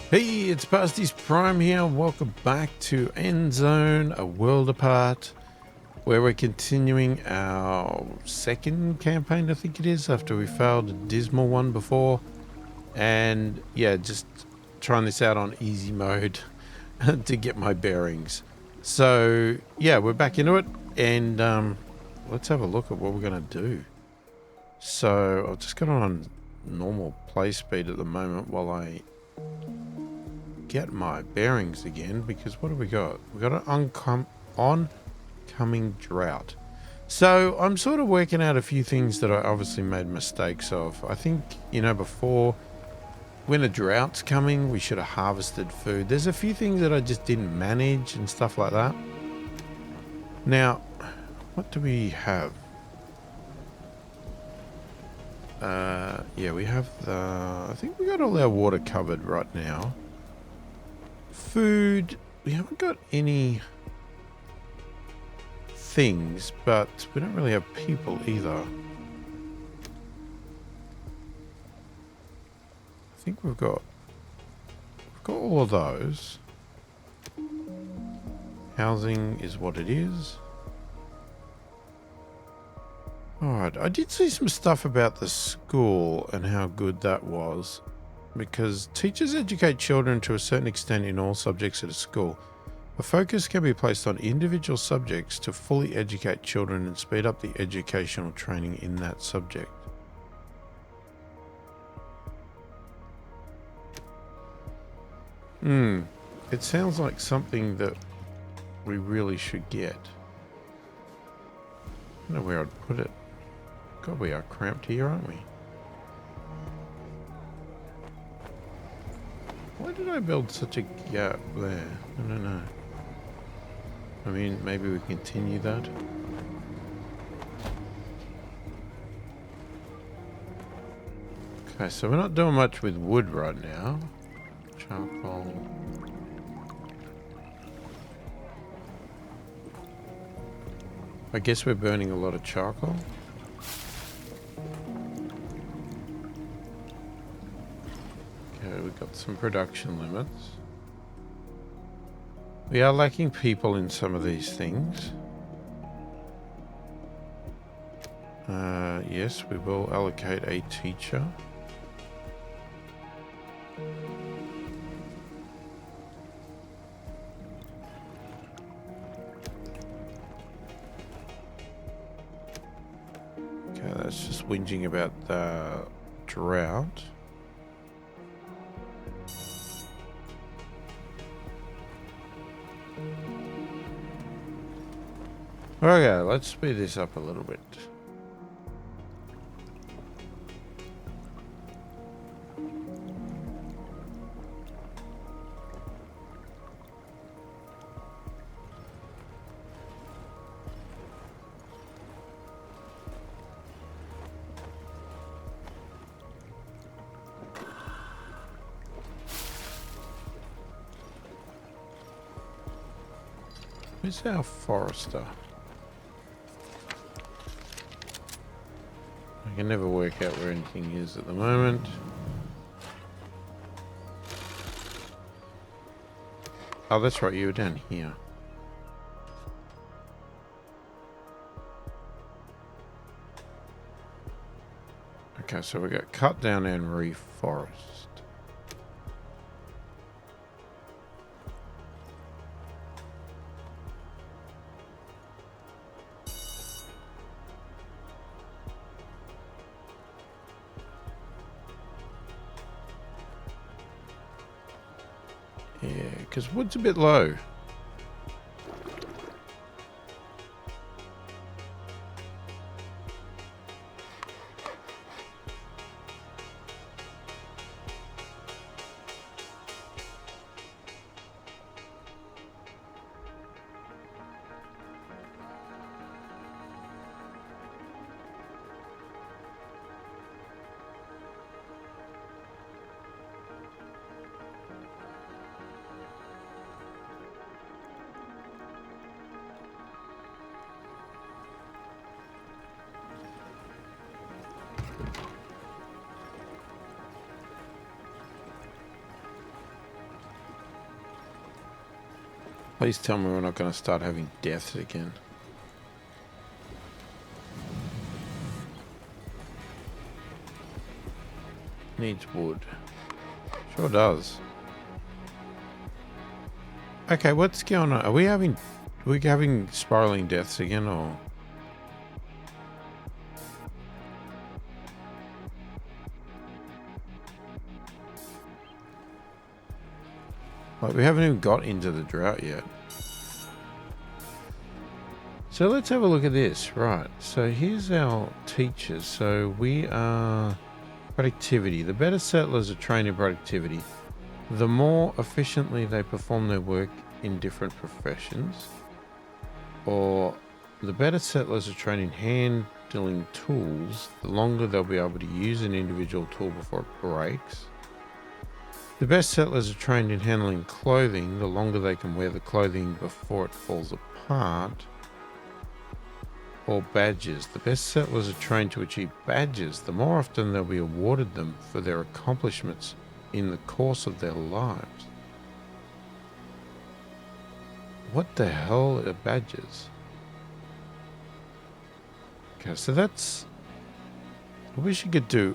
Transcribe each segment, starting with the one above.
Hey, it's pasthisprime here. Welcome back to Endzone, a world apart, where we're continuing our second campaign, I think it is, after we failed a dismal one before. And yeah, just trying this out on easy mode to get my bearings. So yeah, we're back into it, and let's have a look at what we're going to do. So I've just got on normal play speed at the moment while I get my bearings again, because what have we got? We got an oncoming drought. So I'm sort of working out a few things that I obviously made mistakes of. I think, before, when a drought's coming, we should have harvested food. There's a few things that I just didn't manage and stuff like that. Now, what do we have? Yeah, we have I think we got all our water covered right now. Food, we haven't got any things, but we don't really have people either. I think we've got all of those. Housing is what it is. Alright, I did see some stuff about the school and how good that was, because teachers educate children to a certain extent in all subjects at a school. A focus can be placed on individual subjects to fully educate children and speed up the educational training in that subject. It sounds like something that we really should get. I don't know where I'd put it. God, we are cramped here, aren't we? Why did I build such a gap there? I don't know. I mean, maybe we continue that. Okay, so we're not doing much with wood right now. Charcoal. I guess we're burning a lot of charcoal. Okay, we've got some production limits. We are lacking people in some of these things. Yes, we will allocate a teacher. Okay, that's just whinging about the drought. Okay, let's speed this up a little bit. Where's our forester? I can never work out where anything is at the moment. Oh, that's right, you were down here. Okay, so we got cut down and reforest. Yeah, because wood's a bit low. Please tell me we're not going to start having deaths again. Needs wood. Sure does. Okay, what's going on? Are we having spiraling deaths again, or? Like, we haven't even got into the drought yet. So let's have a look at this. Right, so here's our teachers. So we are productivity. The better settlers are trained in productivity, the more efficiently they perform their work in different professions. Or the better settlers are trained in handling tools, the longer they'll be able to use an individual tool before it breaks. The best settlers are trained in handling clothing, the longer they can wear the clothing before it falls apart. Or badges. The best settlers are trained to achieve badges, the more often they'll be awarded them for their accomplishments in the course of their lives. What the hell are badges? Okay, so that's... I wish you could do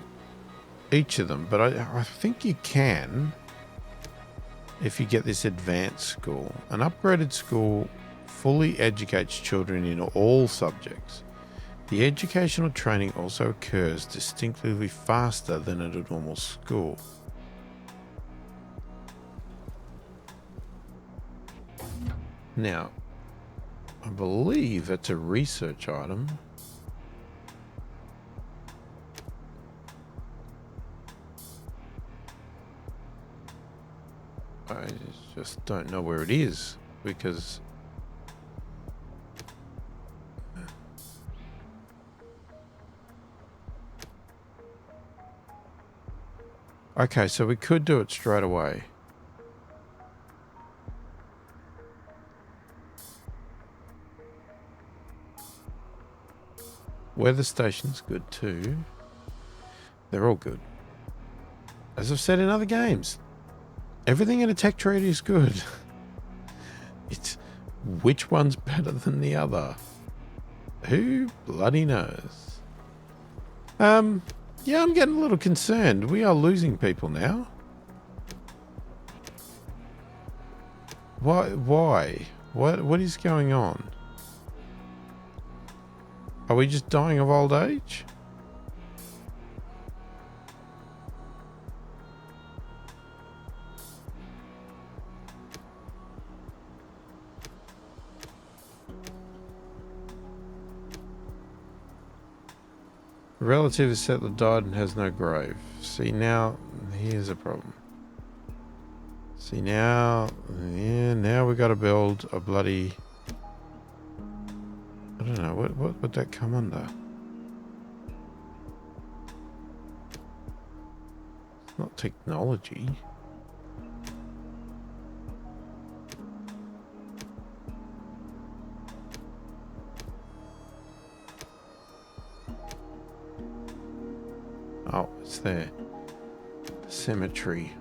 each of them, but I think you can if you get this advanced school. An upgraded school fully educates children in all subjects. The educational training also occurs distinctly faster than at a normal school. Now, I believe it's a research item. I just don't know where it is, because okay, so we could do it straight away. Weather station's good too. They're all good. As I've said in other games, everything in a tech tree is good. It's which one's better than the other? Who bloody knows? Yeah, I'm getting a little concerned. We are losing people now. Why? What is going on? Are we just dying of old age? A relative is settler died and has no grave. See, now, here's a problem. See, now, yeah, now we got to build a bloody... I don't know, what would that come under? It's not technology. Oh, it's there. Cemetery.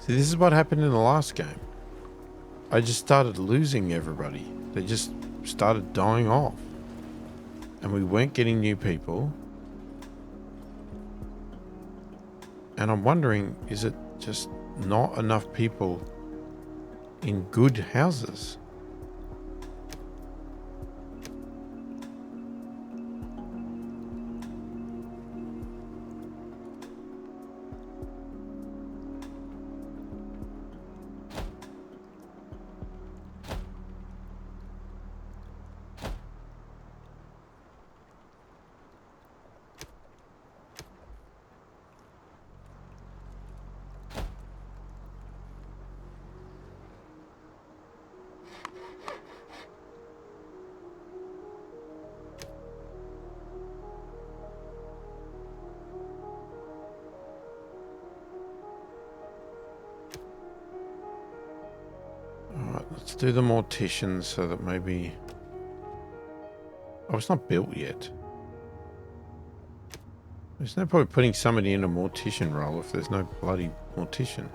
See, this is what happened in the last game. I just started losing everybody. They just started dying off. And we weren't getting new people. And I'm wondering, is it just not enough people in good houses? Alright, let's do the morticians so that maybe... Oh, it's not built yet. There's no point putting somebody in a mortician role if there's no bloody mortician.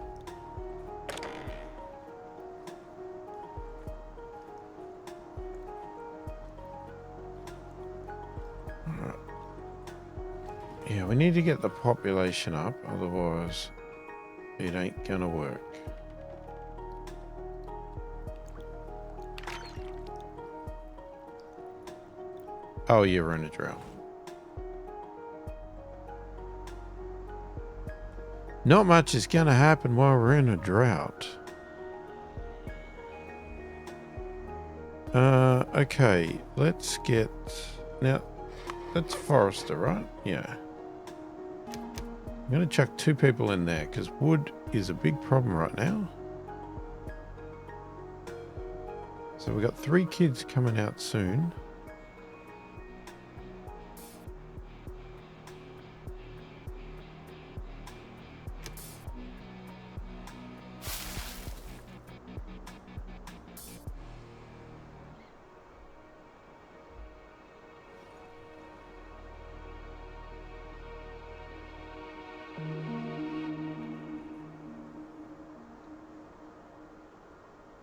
Alright. Yeah, we need to get the population up, otherwise it ain't gonna work. Oh, yeah, we're in a drought. Not much is going to happen while we're in a drought. Okay, let's get... Now, that's Forester, right? Yeah. I'm going to chuck 2 people in there, because wood is a big problem right now. So we've got 3 kids coming out soon.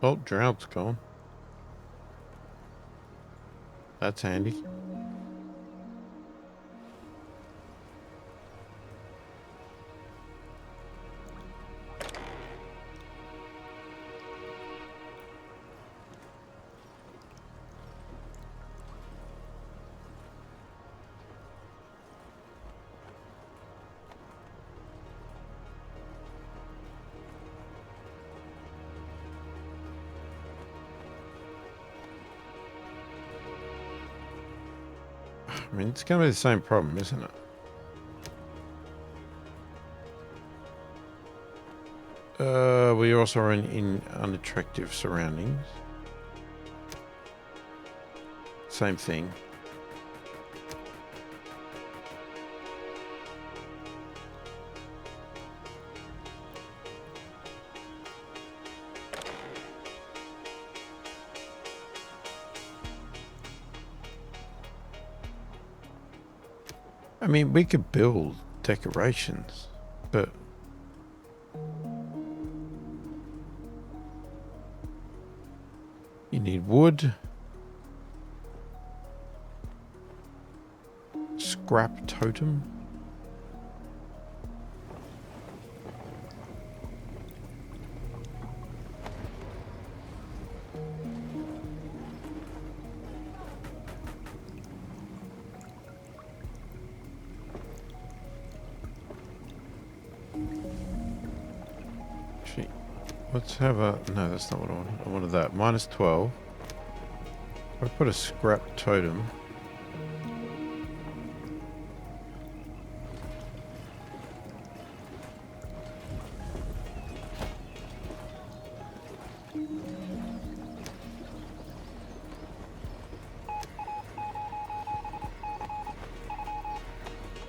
Oh, drought's gone. That's handy. I mean, it's going to be the same problem, isn't it? We also are in unattractive surroundings. Same thing. I mean, we could build decorations, but you need wood, scrap totem. Let's have a... No, that's not what I wanted. I wanted that. Minus 12. If I put a scrap totem...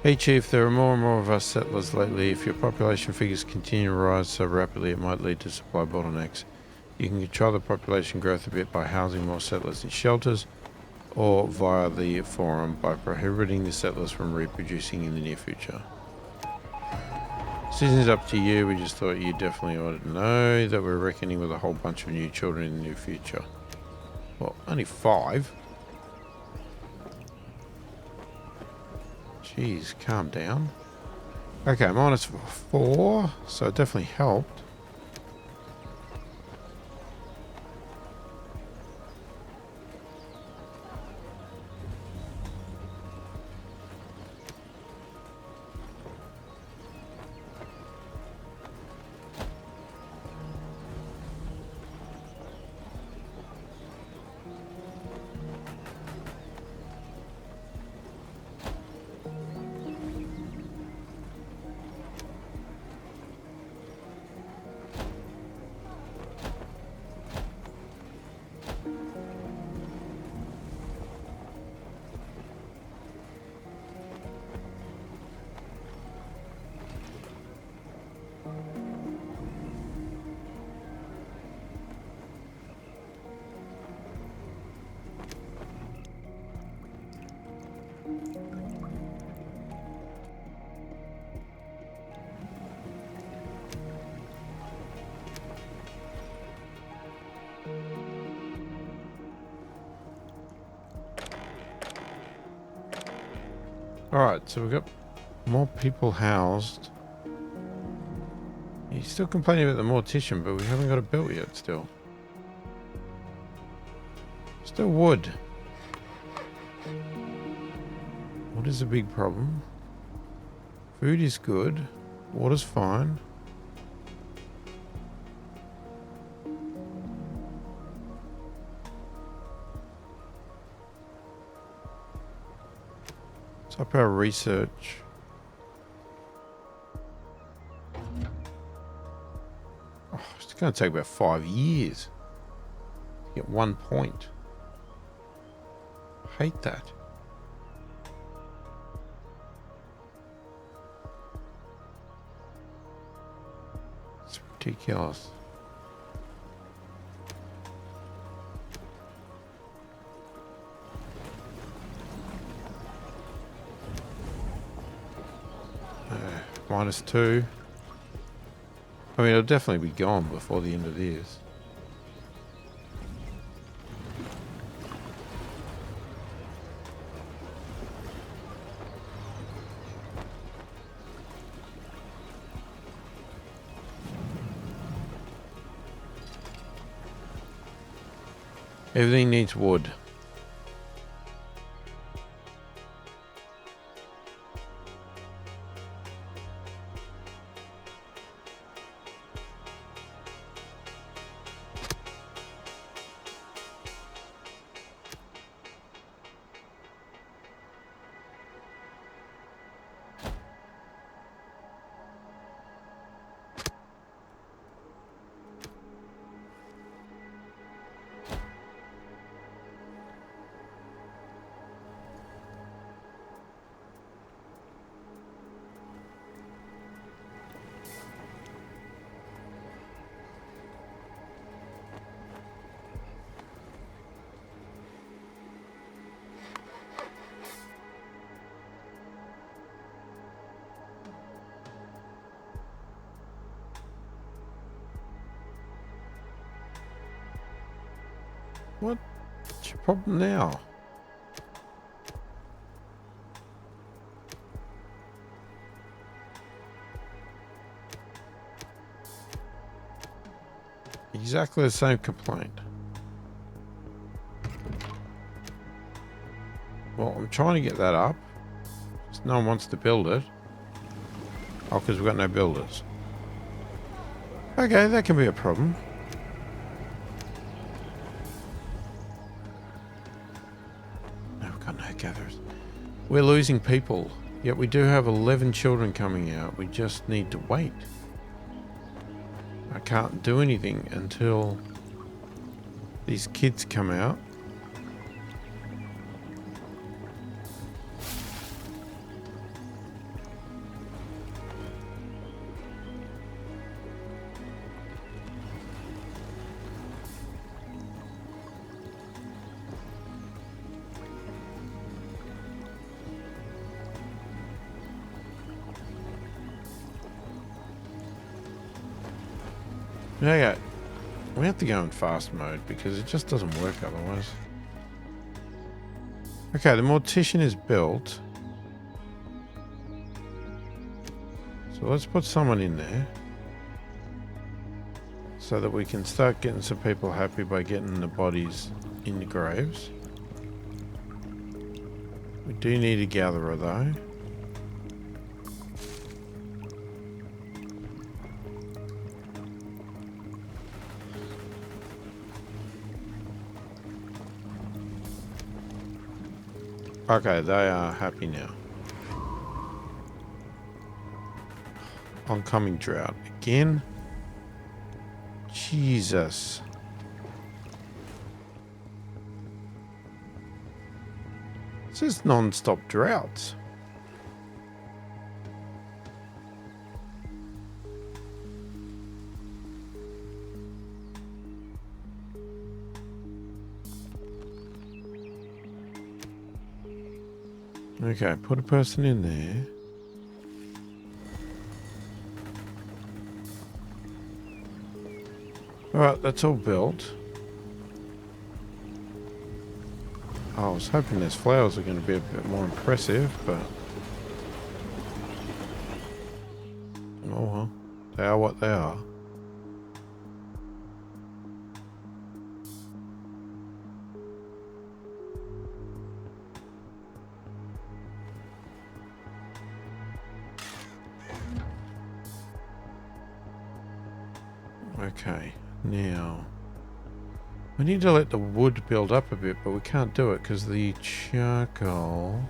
Hey Chief, there are more and more of us settlers lately. If your population figures continue to rise so rapidly, it might lead to supply bottlenecks. You can control the population growth a bit by housing more settlers in shelters, or via the forum by prohibiting the settlers from reproducing in the near future. Decision's up to you. We just thought you definitely ought to know that we're reckoning with a whole bunch of new children in the near future. Well, only 5. Jeez, calm down. Okay, -4, so it definitely helped. Alright, so we've got more people housed. He's still complaining about the mortician, but we haven't got it built yet still. Still wood. Wood is a big problem. Food is good. Water's fine. Let's up our research. Oh, it's going to take about 5 years to get 1 point. I hate that. It's ridiculous. -2. I mean, it'll definitely be gone before the end of this. Everything needs wood. What's your problem now? Exactly the same complaint. Well, I'm trying to get that up. Just no one wants to build it. Oh, because we've got no builders. Okay, that can be a problem. No, we've got no gatherers. We're losing people. Yet we do have 11 children coming out. We just need to wait. I can't do anything until these kids come out. Yeah, we have to go in fast mode because it just doesn't work otherwise. Okay, the mortician is built. So let's put someone in there so that we can start getting some people happy by getting the bodies in the graves. We do need a gatherer though. Okay, they are happy now. Oncoming drought again. Jesus. This is non-stop droughts. Okay, put a person in there. Alright, that's all built. I was hoping those flowers are going to be a bit more impressive, but... oh well, they are what they are. Okay, now... we need to let the wood build up a bit, but we can't do it because the charcoal...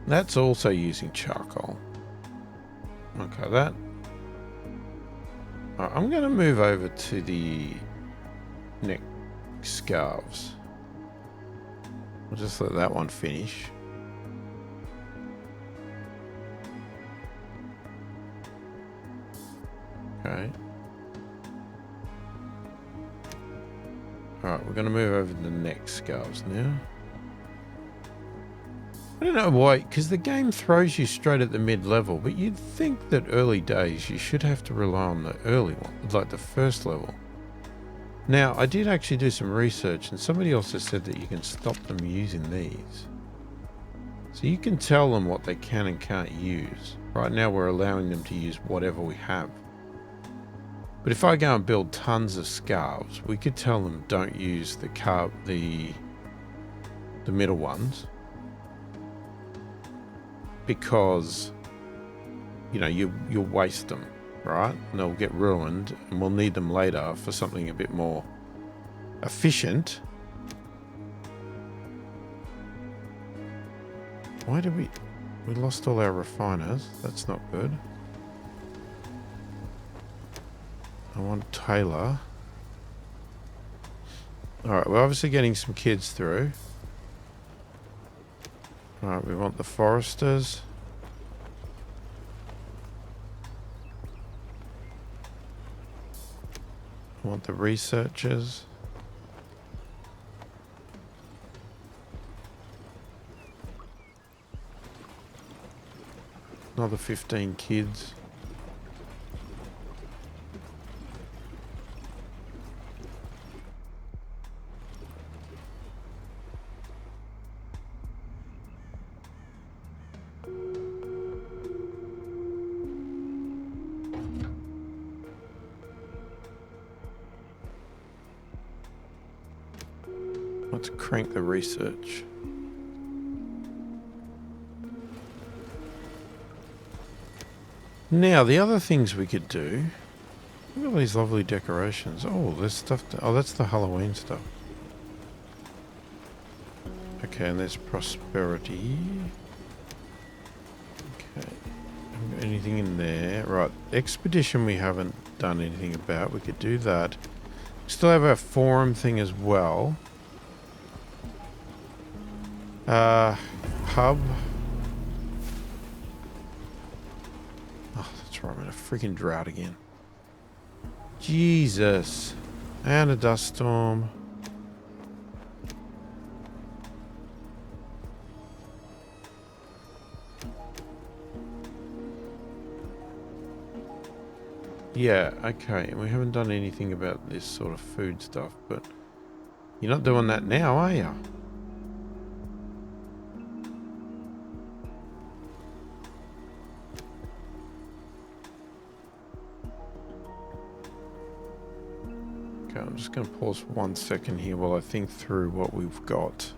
that's also using charcoal. Okay, that... alright, I'm going to move over to the neck scarves. I'll just let that one finish. Okay. Alright, we're going to move over to the neck scarves now. I don't know why, because the game throws you straight at the mid-level, but you'd think that early days you should have to rely on the early one, like the first level. Now, I did actually do some research, and somebody also said that you can stop them using these. So you can tell them what they can and can't use. Right now we're allowing them to use whatever we have. But if I go and build tons of scarves, we could tell them don't use the middle ones. Because, you know, you'll waste them, right? And they'll get ruined, and we'll need them later for something a bit more efficient. Why did we lost all our refiners? That's not good. I want Taylor. Alright, we're obviously getting some kids through. Alright, we want the foresters. We want the researchers. Another 15 kids. Let's crank the research. Now, the other things we could do... look at all these lovely decorations. Oh, there's stuff... oh, that's the Halloween stuff. Okay, and there's prosperity. Okay. Haven't got anything in there. Right, expedition we haven't done anything about. We could do that. We still have our forum thing as well. Pub. Oh, that's right. I'm in a freaking drought again. Jesus. And a dust storm. Yeah, okay. And we haven't done anything about this sort of food stuff, but you're not doing that now, are you? Okay, I'm just going to pause for 1 second here while I think through what we've got. So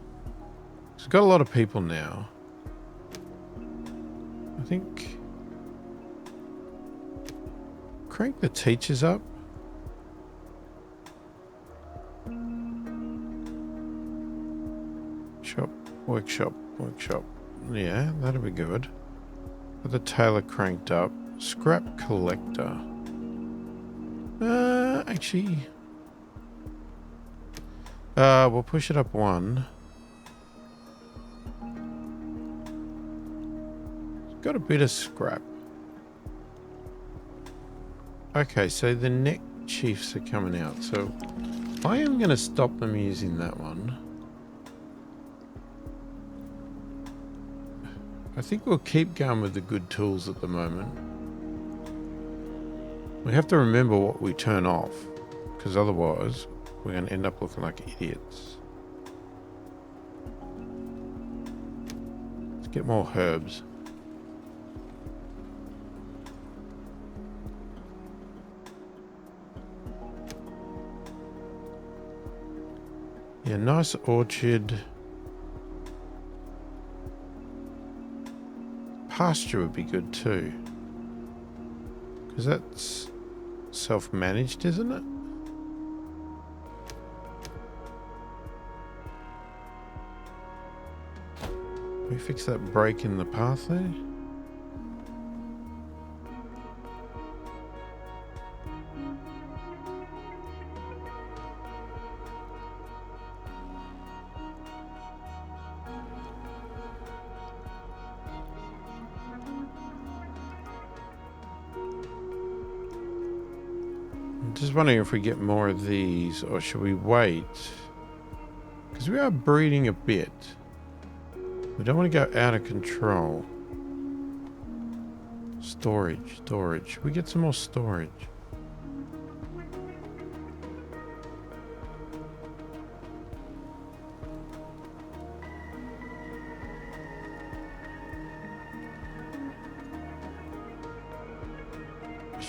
we've got a lot of people now. I think... Crank the teachers up. Workshop. Yeah, that'll be good. Got the tailor cranked up. Scrap collector. Actually... we'll push it up 1. It's got a bit of scrap. Okay, so the neck chiefs are coming out, so I am going to stop them using that one. I think we'll keep going with the good tools at the moment. We have to remember what we turn off, because otherwise we're going to end up looking like idiots. Let's get more herbs. Yeah, nice orchard. Pasture would be good too. Because that's self-managed, isn't it? We fix that break in the path there. Just wondering if we get more of these, or should we wait? Because we are breeding a bit. We don't want to go out of control. Storage. We get some more storage.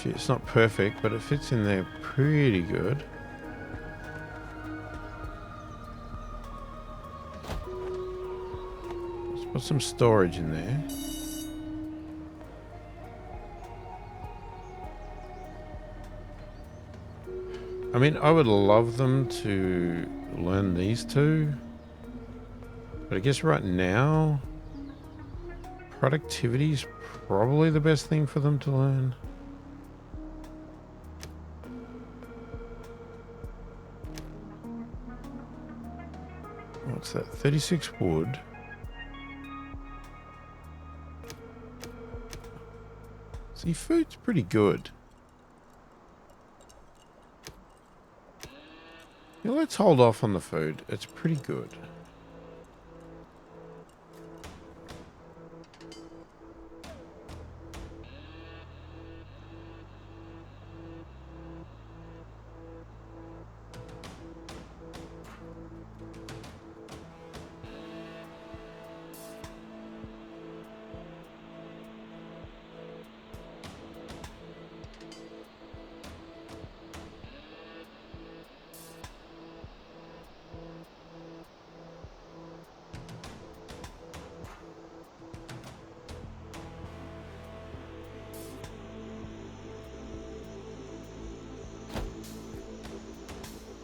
It's not perfect, but it fits in there pretty good. Let's put some storage in there. I mean, I would love them to learn these two, but I guess right now, productivity is probably the best thing for them to learn. What's that? 36 wood. See, food's pretty good. Yeah, let's hold off on the food. It's pretty good.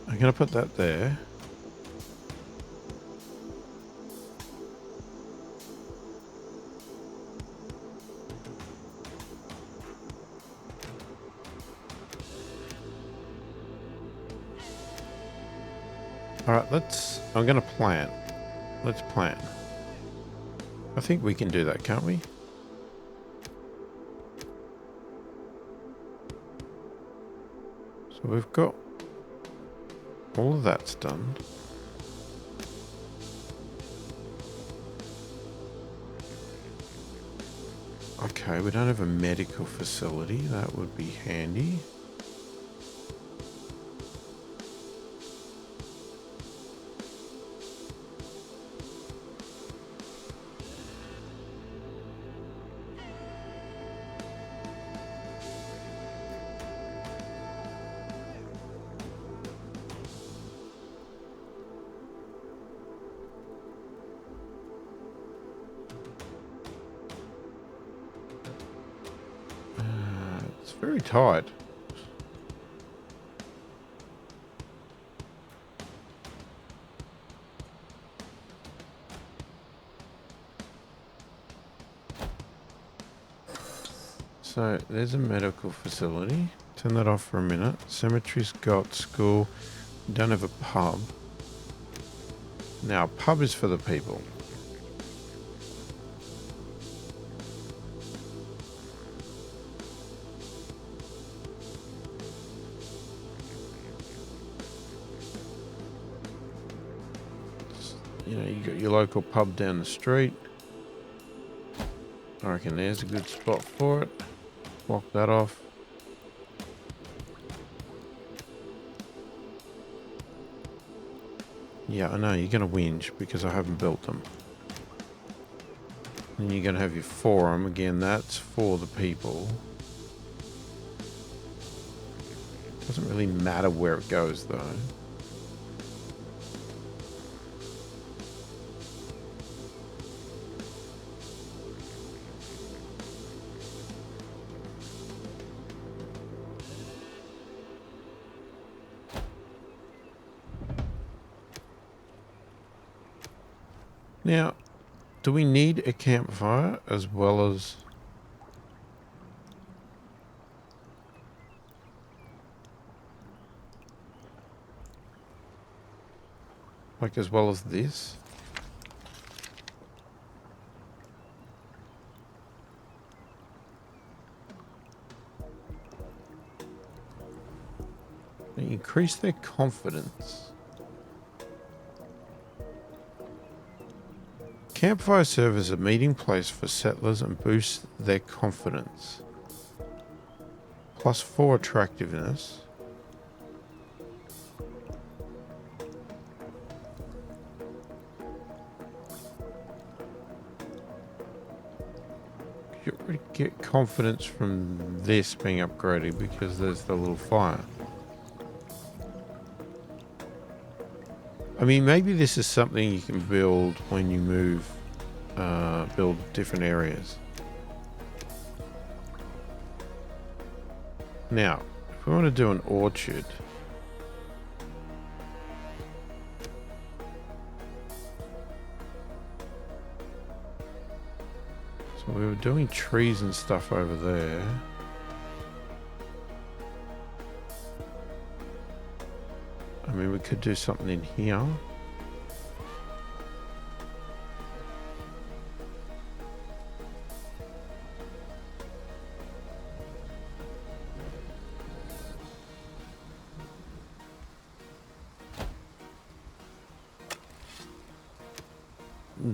I'm going to put that there. All right, I'm going to plant. Let's plant. I think we can do that, can't we? So we've got all of that's done. Okay, we don't have a medical facility. That would be handy. It's very tight. So there's a medical facility. Turn that off for a minute. Cemetery's got school. We don't have a pub. Now, a pub is for the people. You know, you got your local pub down the street. I reckon there's a good spot for it. Block that off. Yeah, I know, you're going to whinge because I haven't built them. And you're going to have your forum. Again, that's for the people. Doesn't really matter where it goes, though. Now, do we need a campfire as well as... like as well as this? They increase their confidence. Campfire serve as a meeting place for settlers and boost their confidence. +4 attractiveness. You already get confidence from this being upgraded because there's the little fire. I mean, maybe this is something you can build when you move, build different areas. Now, if we want to do an orchard, so we were doing trees and stuff over there. I mean, we could do something in here.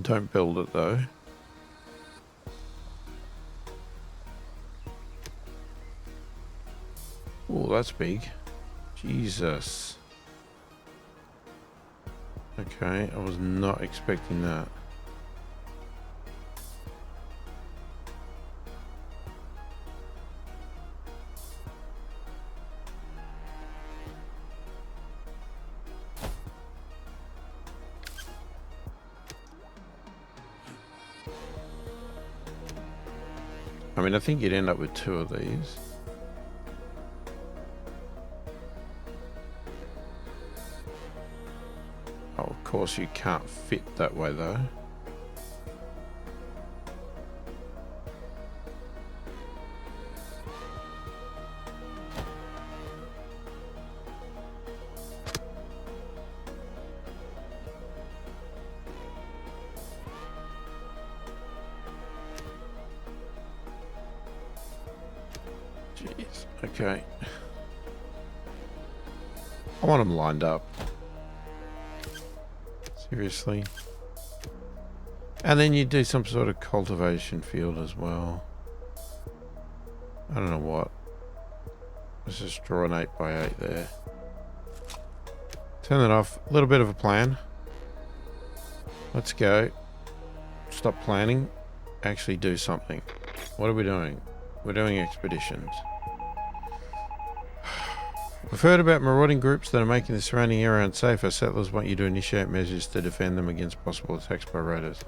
Don't build it though. Oh, that's big. Jesus. Okay, I was not expecting that. I mean, I think you'd end up with 2 of these. Oh, of course you can't fit that way though. Jeez, okay. I want them lined up. Seriously. And then you do some sort of cultivation field as well. I don't know what. Let's just draw an 8x8 there. Turn that off. A little bit of a plan. Let's go. Stop planning. Actually do something. What are we doing? We're doing expeditions. We've heard about marauding groups that are making the surrounding area unsafe. Our settlers want you to initiate measures to defend them against possible attacks by raiders.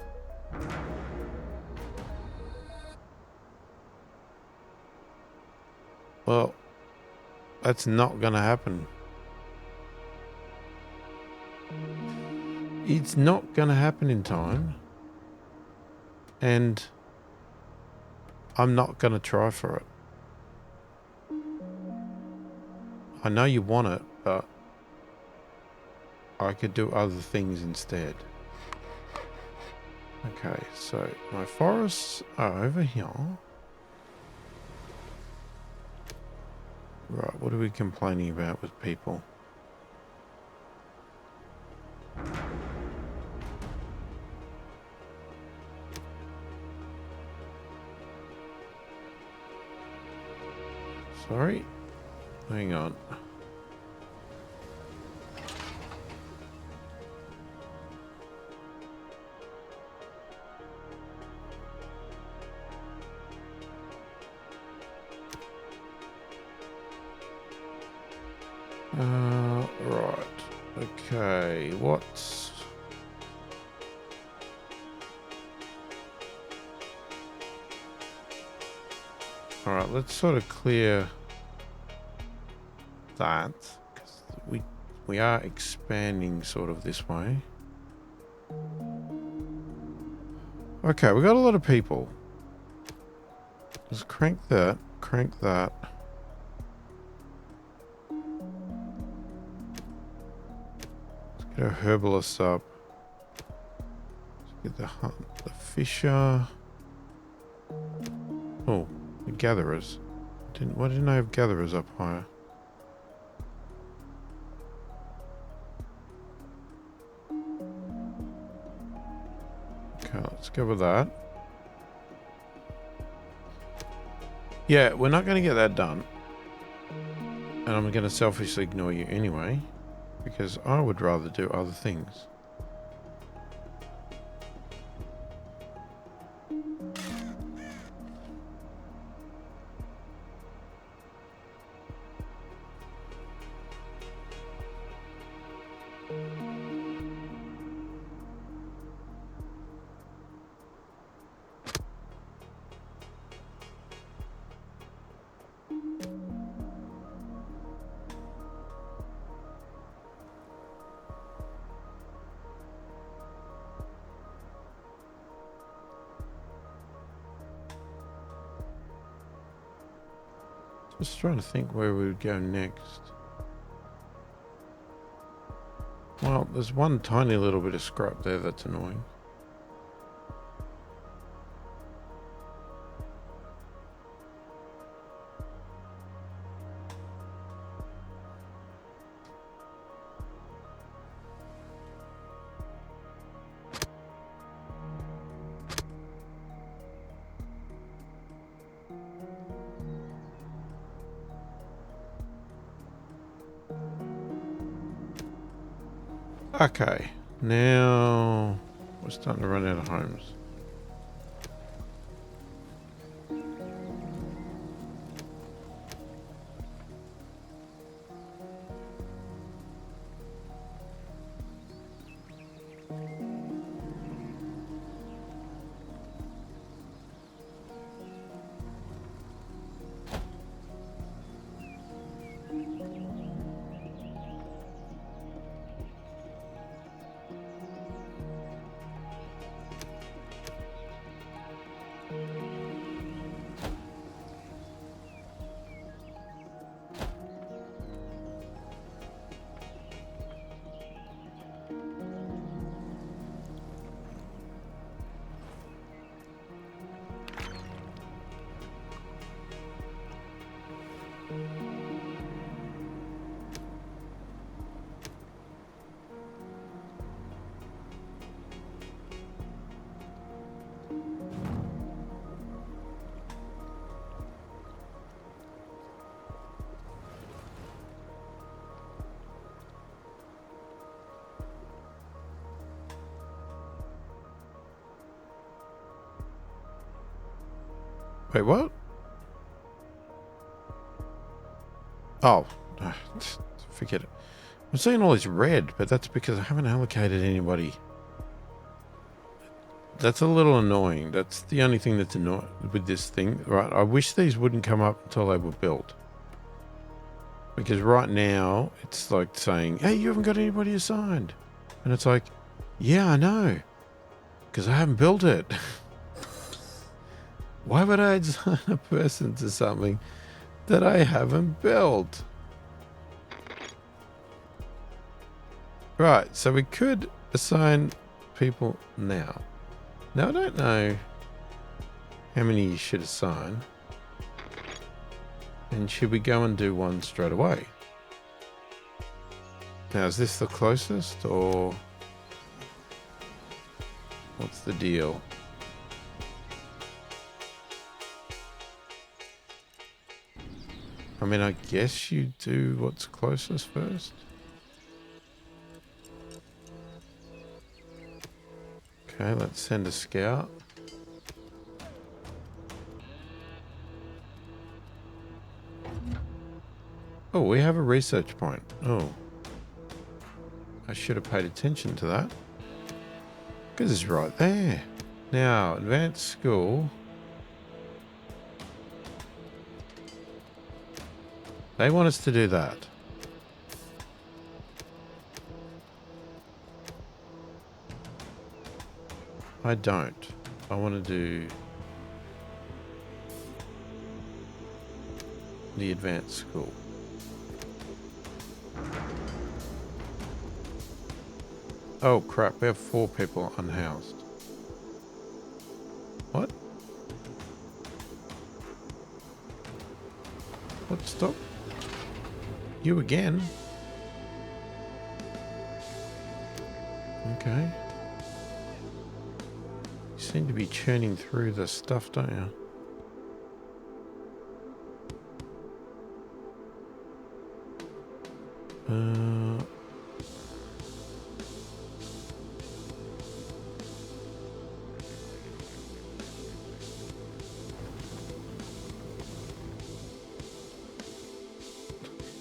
Well, that's not going to happen. It's not going to happen in time. And I'm not going to try for it. I know you want it, but I could do other things instead. Okay, so my forests are over here. Right, what are we complaining about with people? Sorry? Hang on. Right. Okay, what's... Alright, let's sort of clear that, because we are expanding sort of this way. Okay, we got a lot of people. Let's crank that, crank that. Let's get our herbalists up. Let's get the fisher. Oh, the gatherers. Why didn't I have gatherers up higher? Okay, let's go with that. Yeah, we're not going to get that done. And I'm going to selfishly ignore you anyway, because I would rather do other things. Just trying to think where we would go next. Well, there's one tiny little bit of scrap there that's annoying. Okay, now we're starting to run out of homes. Wait, what? Oh, forget it. I'm seeing all this red, but that's because I haven't allocated anybody. That's a little annoying. That's the only thing that's annoying with this thing. Right, I wish these wouldn't come up until they were built. Because right now, it's like saying, hey, you haven't got anybody assigned. And it's like, yeah, I know. Because I haven't built it. Why would I assign a person to something that I haven't built? Right, so we could assign people now. Now, I don't know how many you should assign. And should we go and do one straight away? Now, is this the closest, or what's the deal? I mean, I guess you do what's closest first. Okay, let's send a scout. Oh, we have a research point. Oh. I should have paid attention to that. Because it's right there. Now, advanced school. They want us to do that. I don't. I want to do the advanced school. Oh crap, we have 4 people unhoused. What? What? Stop. You again? Okay. You seem to be churning through the stuff, don't you?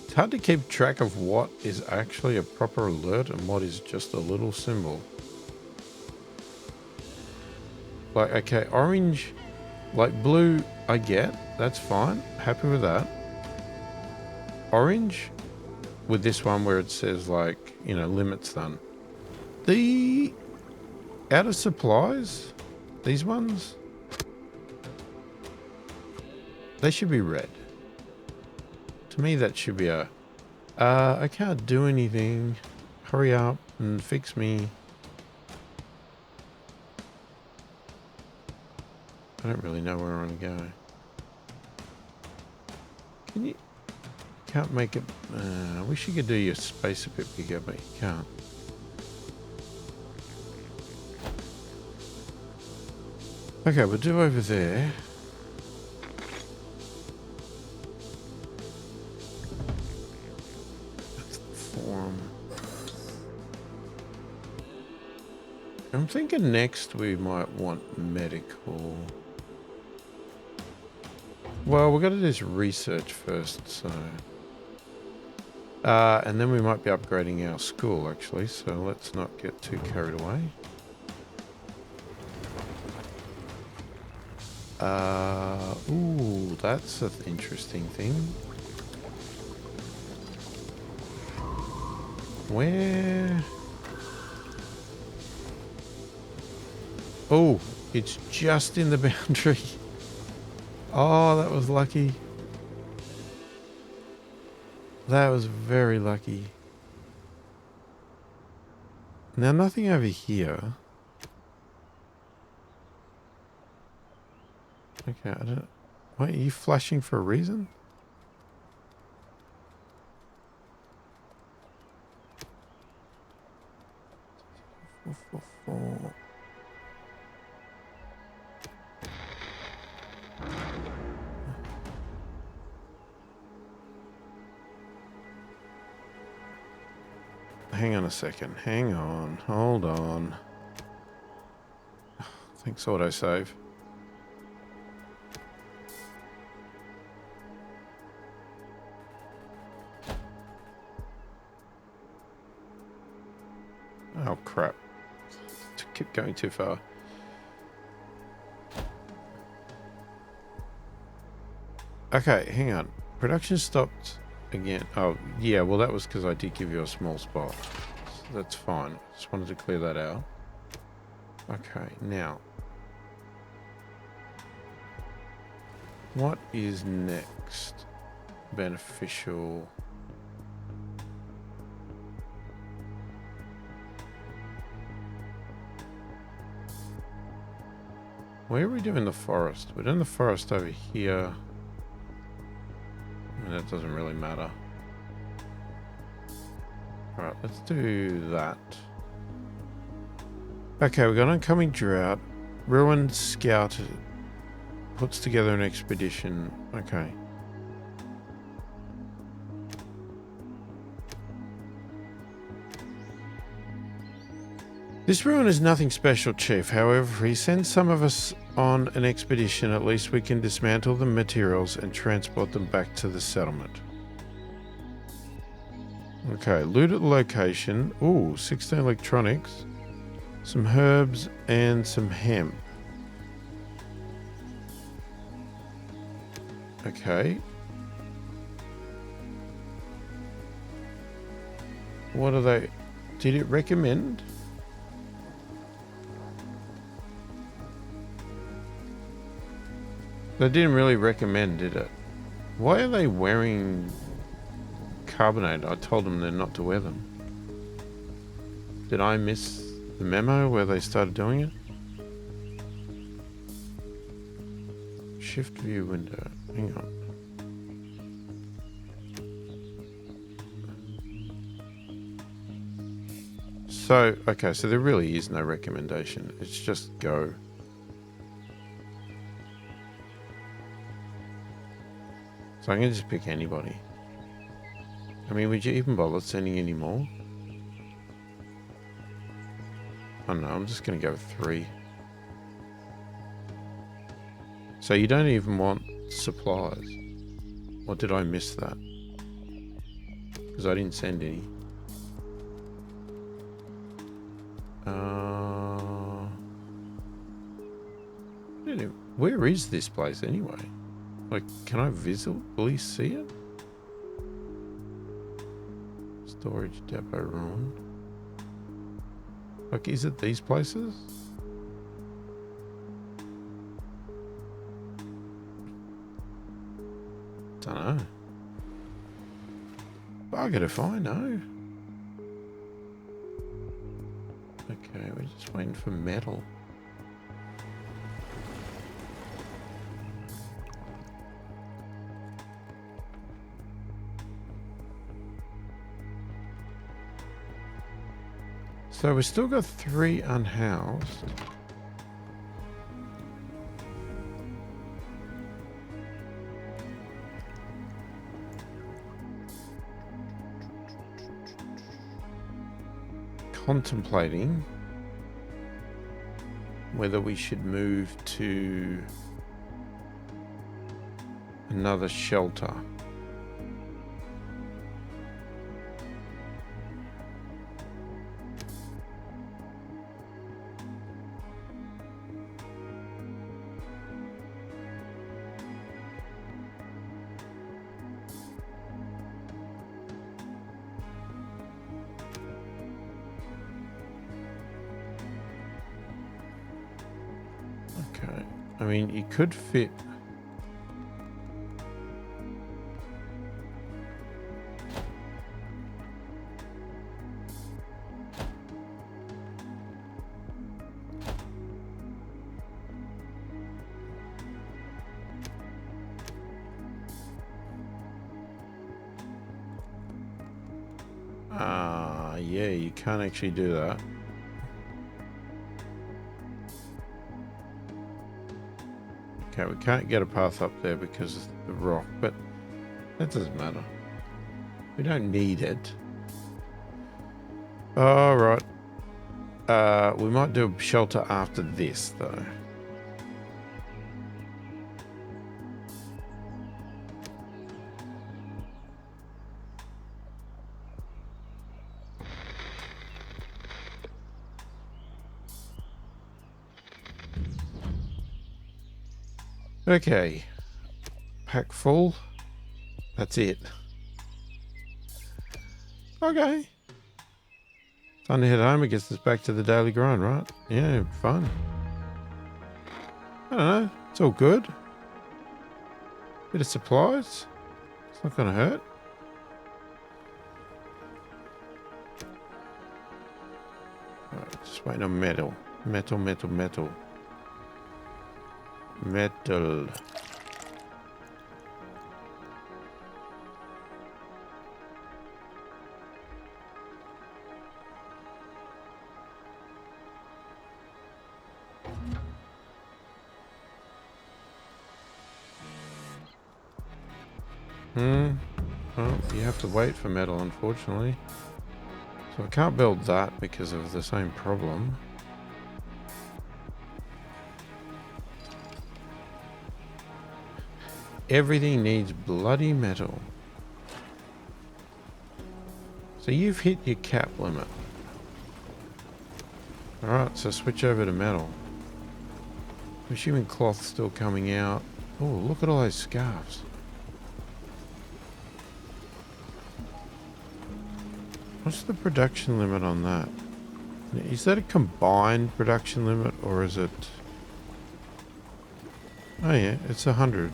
It's hard to keep track of what is actually a proper alert and what is just a little symbol. Like, okay, orange, like blue, I get. That's fine. Happy with that. Orange, with this one where it says, like, you know, limits done. The out of supplies, these ones, they should be red. To me, that should be a, I can't do anything. Hurry up and fix me. I don't really know where I want to go. Can you? Can't make it. I wish you could do your space a bit bigger, but you can't. Okay, we'll do over there. That's the form. I'm thinking next we might want medical. Well, we've got to do this research first, so... and then we might be upgrading our school, actually, so let's not get too carried away. Ooh, that's an interesting thing. Where... Oh, it's just in the boundary. Oh, that was lucky. That was very lucky. Now, nothing over here. Okay, I don't... Wait, are you flashing for a reason? Four. Hang on a second. Hang on. Hold on. Thanks, autosave. crap. Keep going too far. Okay, hang on. Production stopped again. Oh, yeah, well, that was because I did give you a small spot. So that's fine. Just wanted to clear that out. Okay, now. What is next? Beneficial. Where are we doing the forest? We're doing the forest over here. That doesn't really matter. Alright, let's do that. Okay, we've got oncoming drought. Ruined scout puts together an expedition. Okay. This ruin is nothing special, Chief. However, if he sends some of us on an expedition, at least we can dismantle the materials and transport them back to the settlement. Okay, loot at the location. Ooh, 16 electronics, some herbs, and some hemp. Okay. What are they? Did it recommend? They didn't really recommend, did it? Why are they wearing carbonate? I told them they're not to wear them. Did I miss the memo where they started doing it? Shift view window. Hang on. So, okay, so there really is no recommendation. It's just go. So I'm going to just pick anybody. I mean, would you even bother sending any more? I don't know, I'm just going to go with 3. So you don't even want supplies? Or did I miss that? Because I didn't send any. Where is this place anyway? Like, can I visibly see it? Storage depot ruin. Like, is it these places? Dunno. Bugger if I know. Okay, we're just waiting for metal. So we've still got 3 unhoused. Contemplating whether we should move to another shelter. I mean, you could fit. Yeah, you can't actually do that. Okay, we can't get a path up there because of the rock, but that doesn't matter. We don't need it. All right. We might do a shelter after this, though. Okay. Pack full. That's it. Okay. Time to head home. It gets us back to the daily grind, right? Yeah, fun. I don't know. It's all good. Bit of supplies. It's not going to hurt. Right, just waiting on metal. Metal. Metal. Well, you have to wait for metal, unfortunately. So I can't build that because of the same problem. Everything needs bloody metal. So you've hit your cap limit. Alright, so switch over to metal. I'm assuming cloth's still coming out. Oh, look at all those scarves. What's the production limit on that? Is that a combined production limit or is it... Oh yeah, it's 100.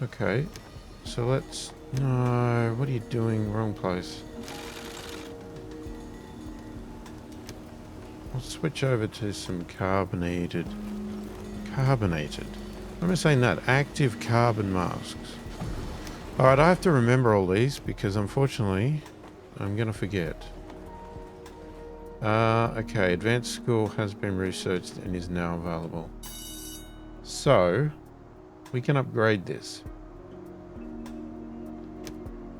Okay, so let's... No, what are you doing? Wrong place. I'll switch over to some carbonated... Why am I saying that? Active carbon masks. Alright, I have to remember all these because unfortunately I'm going to forget. Okay, advanced school has been researched and is now available. So, we can upgrade this.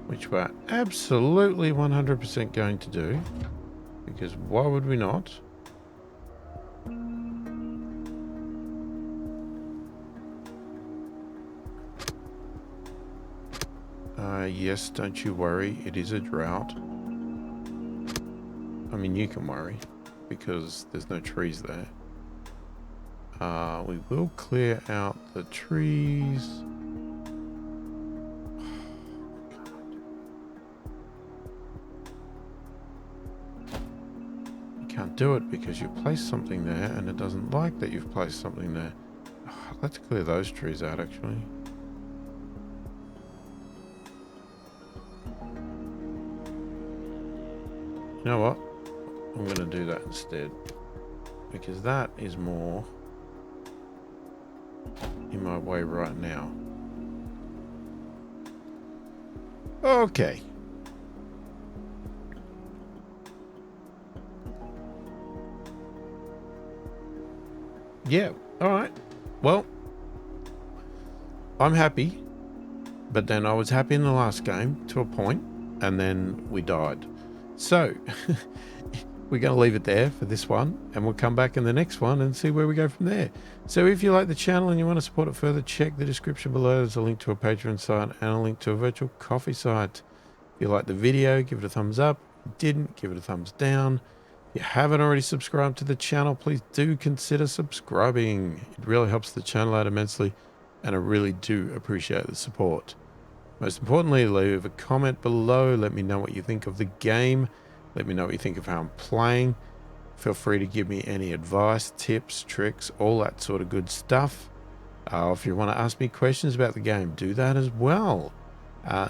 Which we're absolutely 100% going to do. Because why would we not? Yes, don't you worry. It is a drought. I mean, you can worry. Because there's no trees there. We will clear out the trees. Can't do it because you placed something there and it doesn't like that you've placed something there. Let's clear those trees out actually. You know what? I'm going to do that instead because that is more in my way right now. Okay. Yeah, alright. Well, I'm happy, but then I was happy in the last game to a point, and then we died. So, we're going to leave it there for this one, and we'll come back in the next one and see where we go from there. So if you like the channel and you want to support it further, check the description below. There's a link to a Patreon site and a link to a virtual coffee site. If you like the video, give it a thumbs up. If you didn't, give it a thumbs down. If you haven't already subscribed to the channel, please do consider subscribing. It really helps the channel out immensely, and I really do appreciate the support. Most importantly, leave a comment below. Let me know what you think of the game. Let me know what you think of how I'm playing. Feel free to give me any advice, tips, tricks, all that sort of good stuff. If you want to ask me questions about the game, do that as well.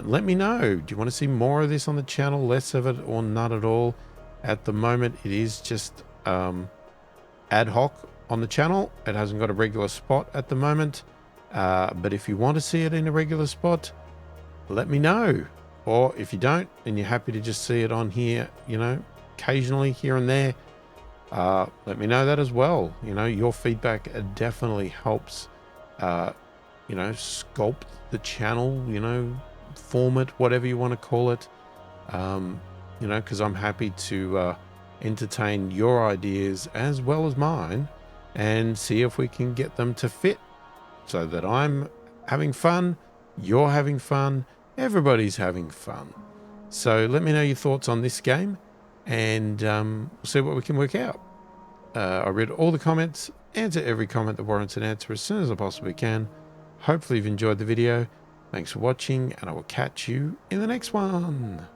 Let me know. Do you want to see more of this on the channel, less of it, or none at all? At the moment, it is just ad hoc on the channel. It hasn't got a regular spot at the moment. But if you want to see it in a regular spot, let me know. Or if you don't, and you're happy to just see it on here, you know, occasionally here and there, let me know that as well. You know, your feedback definitely helps, you know, sculpt the channel, you know, form it, whatever you want to call it. You know, because I'm happy to entertain your ideas as well as mine and see if we can get them to fit so that I'm having fun, you're having fun, everybody's having fun. So let me know your thoughts on this game. and we'll see what we can work out. I read all the comments, answer every comment that warrants an answer as soon as I possibly can. Hopefully you've enjoyed the video. Thanks for watching, and I will catch you in the next one.